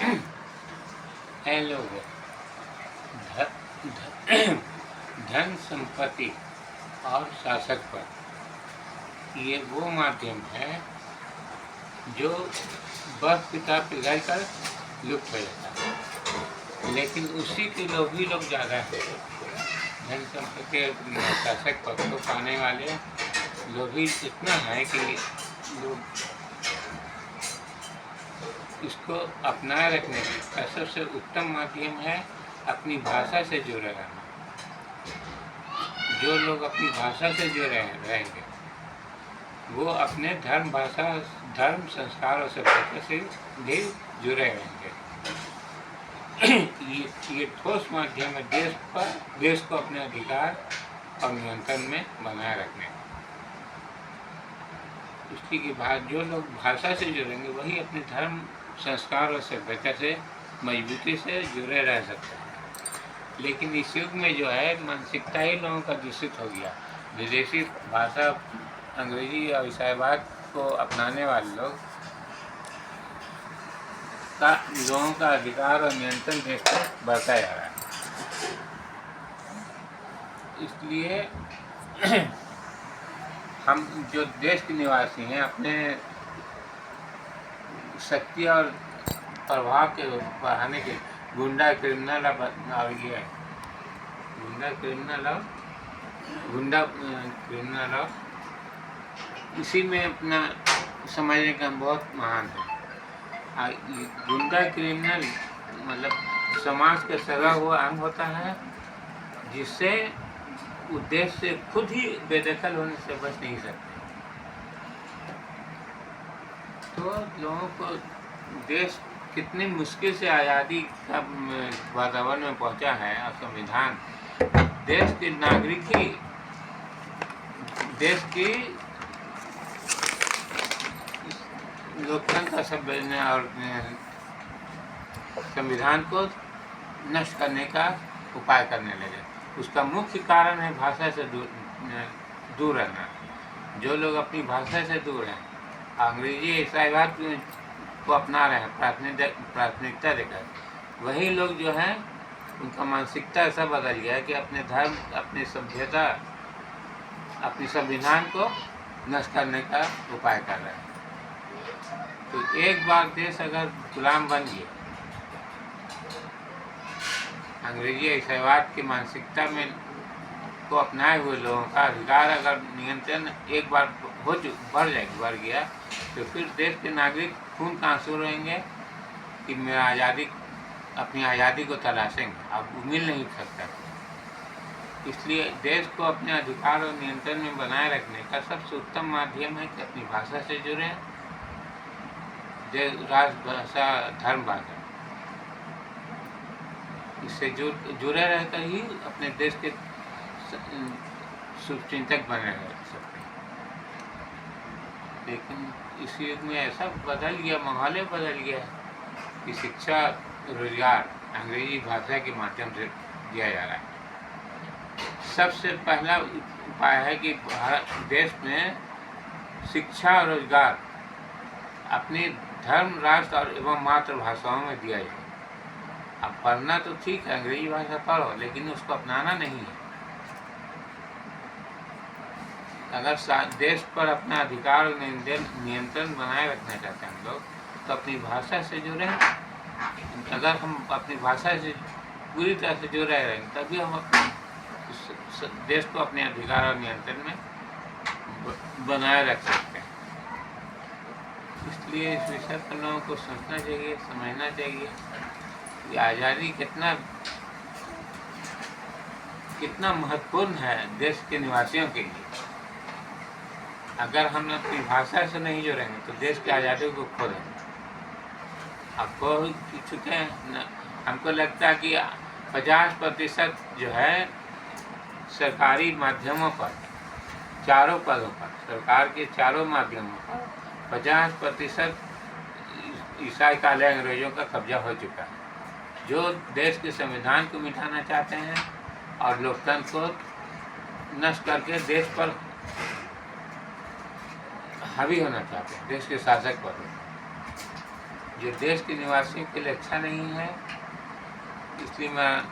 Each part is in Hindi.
ऐ लोगों, ध, ध, धन संपत्ति और शासक पद ये वो माध्यम है जो बर्फ की तरह पिघल कर लुप्त हो जाता है, लेकिन उसी के लोभी लोग ज़्यादा हैं। धन संपत्ति शासक पद को पाने वाले लोभी इतना है कि लोग इसको अपनाए रखने का सबसे उत्तम माध्यम है अपनी भाषा से जुड़े रहना। जो लोग अपनी भाषा से जुड़े रहेंगे वो अपने धर्म, भाषा, धर्म, संस्कार और सभ्यता से भी जुड़े रहेंगे। ये ठोस माध्यम है देश को अपने अधिकार और नियंत्रण में बनाए रखने। इसलिए कि जो लोग भाषा से जुड़ेंगे वही अपने धर्म, संस्कार और सभ्यता से मजबूती से जुड़े रह सकते हैं। लेकिन इस युग में जो है मानसिकता ही लोगों का दूषित हो गया। विदेशी भाषा, अंग्रेजी और ईसाईवाद को अपनाने वाले लोगों का अधिकार और नियंत्रण देश पर बढ़ता जा रहा है। इसलिए हम जो देश के निवासी हैं अपने शक्ति और प्रभाव के बढ़ाने के गुंडा क्रिमिनल इसी में अपना समझने का बहुत महान है। गुंडा क्रिमिनल मतलब समाज का सगा हुआ अंग होता है जिससे उद्देश्य से खुद ही बेदखल होने से बच नहीं सकते। तो लोगों को देश कितनी मुश्किल से आज़ादी का वातावरण में पहुंचा है और संविधान देश के नागरिक ही देश की लोकतंत्र सभ्यता और संविधान को नष्ट करने का उपाय करने लगे। उसका मुख्य कारण है भाषा से दूर रहना। जो लोग अपनी भाषा से दूर हैं, अंग्रेजी ईसाईवाद को अपना रहे हैं प्राथमिकता देकर, वही लोग जो हैं उनका मानसिकता ऐसा बदल गया है कि अपने धर्म, अपनी सभ्यता, अपनी संविधान को नष्ट करने का उपाय कर रहे हैं। तो एक बार देश अगर गुलाम बन गया, अंग्रेजी ईसाईवाद की मानसिकता में को अपनाए हुए लोगों का अधिकार अगर नियंत्रण एक बार बढ़ गया तो फिर देश के नागरिक खून का आंसू रहेंगे कि मेरा अपनी आज़ादी को तलाशेंगे। अब मिल नहीं सकता। इसलिए देश को अपने अधिकार और नियंत्रण में बनाए रखने का सबसे उत्तम माध्यम है कि अपनी भाषा से जुड़ें। राष्ट्रभाषा, धर्म भाषा, इससे जुड़े रहकर ही अपने देश के शुभचिंतक बने रह सकते हैं। लेकिन इस युग में ऐसा बदल गया, माहौल बदल गया कि शिक्षा, रोजगार अंग्रेजी भाषा के माध्यम से दिया जा रहा है। सबसे पहला उपाय है कि देश में शिक्षा और रोजगार अपनी धर्म, राष्ट्र और एवं मातृभाषाओं में दिया जाए। अब पढ़ना तो ठीक है, अंग्रेजी भाषा पढ़ो, लेकिन उसको अपनाना नहीं है। अगर देश पर अपना अधिकार और नियंत्रण बनाए रखना चाहते हैं हम लोग, तो अपनी भाषा से जुड़े। अगर हम अपनी भाषा से पूरी तरह से जुड़े रहेंगे तभी हम अपने देश को अपने अधिकार और नियंत्रण में बनाए रख सकते हैं। इसलिए इस विषय पर लोगों को सोचना चाहिए, समझना चाहिए कि आज़ादी कितना महत्वपूर्ण है देश के निवासियों के लिए। अगर हम अपनी भाषा से नहीं जुड़ेंगे तो देश की आज़ादी को खो देंगे। अब खो चुके हैं। हमको लगता है कि 50% जो है सरकारी माध्यमों पर, चारों पदों पर, सरकार के चारों माध्यमों पर 50% ईसाई काले अंग्रेजों का कब्जा हो चुका है, जो देश के संविधान को मिटाना चाहते हैं और लोकतंत्र को नष्ट करके देश पर हावी होना चाहते हैं, देश के शासक पर। जो देश के निवासियों के लिए अच्छा नहीं है। इसलिए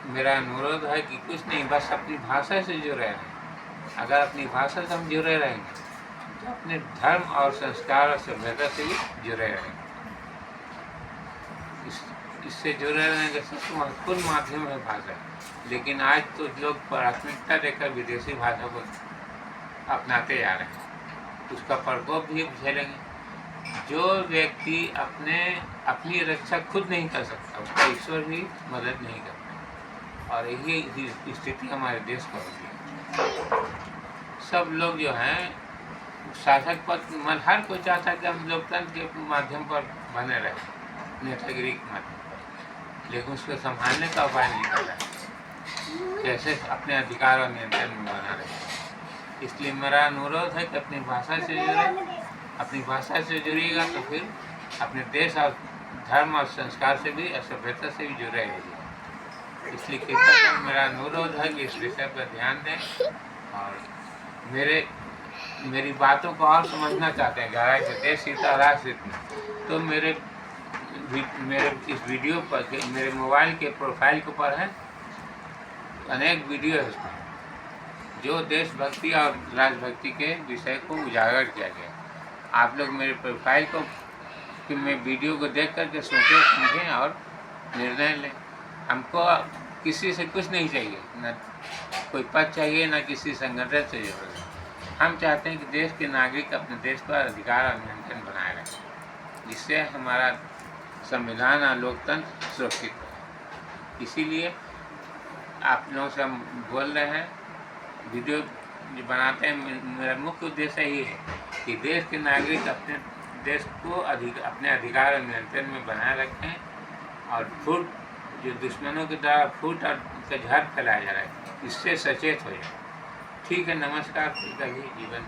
मेरा अनुरोध है कि कुछ नहीं, बस अपनी भाषा से जुड़े रहें। अगर अपनी भाषा से हम जुड़े रहेंगे तो अपने धर्म और संस्कार और सभ्यता से भी जुड़े रहेंगे। इससे जुड़े रहने का सबसे महत्वपूर्ण माध्यम है भाषा। लेकिन आज तो लोग प्राथमिकता देकर विदेशी भाषा को अपनाते जा रहे हैं, उसका प्रकोप भी झेलेंगे। जो व्यक्ति अपनी रक्षा खुद नहीं कर सकता, उसका ईश्वर भी मदद नहीं करता। और यही स्थिति हमारे देश को होगी। सब लोग जो हैं शासक पद, हर कोई चाहता है कि हम लोकतंत्र के माध्यम पर बने रहे, नेतागिरी के माध्यम पर, लेकिन उसको संभालने का उपाय नहीं कर रहा है, कैसे अपने अधिकार और नियंत्रण में बना रहे। इसलिए मेरा अनुरोध है कि अपनी भाषा से जुड़े। अपनी भाषा से जुड़िएगा तो फिर अपने देश और धर्म और संस्कार से भी, सभ्यता से भी जुड़े रहिएगा। इसलिए कृपया कर मेरा अनुरोध है कि इस विषय पर ध्यान दें। और मेरी बातों को और समझना चाहते हैं गहराई से, देश हित और राष्ट्र हित में, तो मेरे इस वीडियो पर, मेरे मोबाइल के प्रोफाइल के ऊपर है अनेक वीडियो है उसमें, जो देशभक्ति और राष्ट्रभक्ति के विषय को उजागर किया गया। आप लोग मेरे प्रोफाइल को कि मैं वीडियो को देख करके सोचें, समझें और निर्णय लें। हमको किसी से कुछ नहीं चाहिए, न कोई पद चाहिए, न किसी संगठन से जरूरत है। हम चाहते हैं कि देश के नागरिक अपने देश पर अधिकार और नियंत्रण बनाए रखें, जिससे हमारा संविधान और लोकतंत्र सुरक्षित हो। इसीलिए आप लोगों से हम बोल रहे हैं, वीडियो जो बनाते हैं, मेरा मुख्य उद्देश्य यही है कि देश के नागरिक अपने देश को अपने अधिकार और नियंत्रण में बनाए रखें, और जो दुश्मनों के द्वारा फूट और जहर फैलाया जा रहा है, इससे सचेत हो जाए। ठीक है, नमस्कार। जीवन